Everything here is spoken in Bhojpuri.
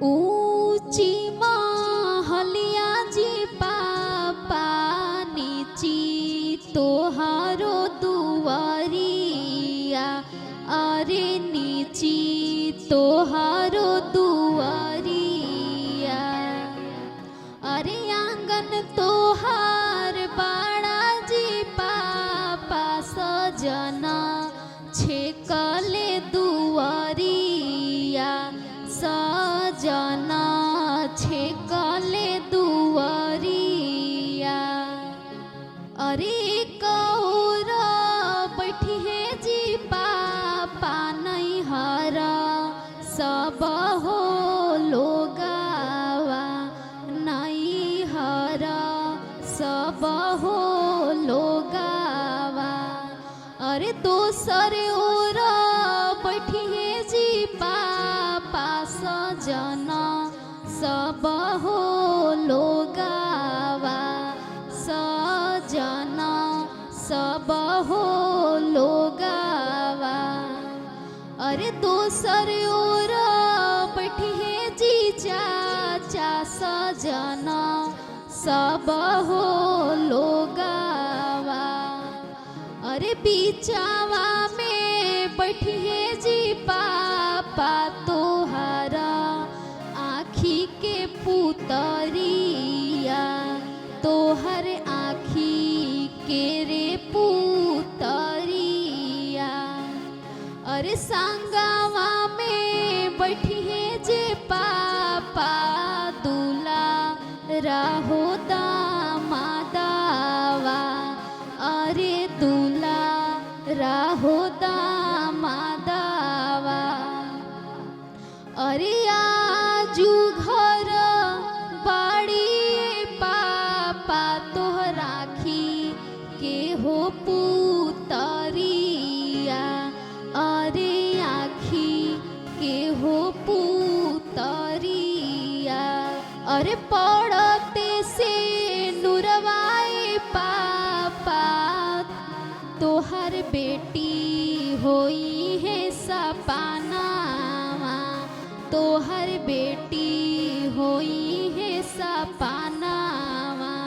ऊंची महलिया जी पापा नीची तोहारो दुआरिया, अरे नीची तोहारो दुआरिया। अरे आंगन तोहार बाड़ा जी पापा सजना छेकले दुआरिया, सजना छेकले दुआरिया। अरे कौर बैठी है जी पापा नहीं हरा सब हो लोगावा, नहीं हरा सब हो लोगावा। अरे दोसर ओर बैठी है जी पापा सजना सब हो लोगावा, सजना सब हो लोगावा। अरे दोसर ओर बैठी है जी चाचा सजना सब हो लोगावा। अरे बीचावा में बैठी है जी पापा तोहारा आँखी के पुतरिया, तोहर आँखी के रे पुतरिया। अरे संगवा में बैठी है जे पापा दूला राहो दामादावा, अरे दूला राहो दामादावा। अरे आजू घर बाड़ी पापा तोहर आँखी के हो पुतरिया, अरे आँखी के हो पुतरिया। अरे पड़ते से नुरवाए पापा तोहर बेटी होई है सपनावा, तोहर बेटी होई है सपना।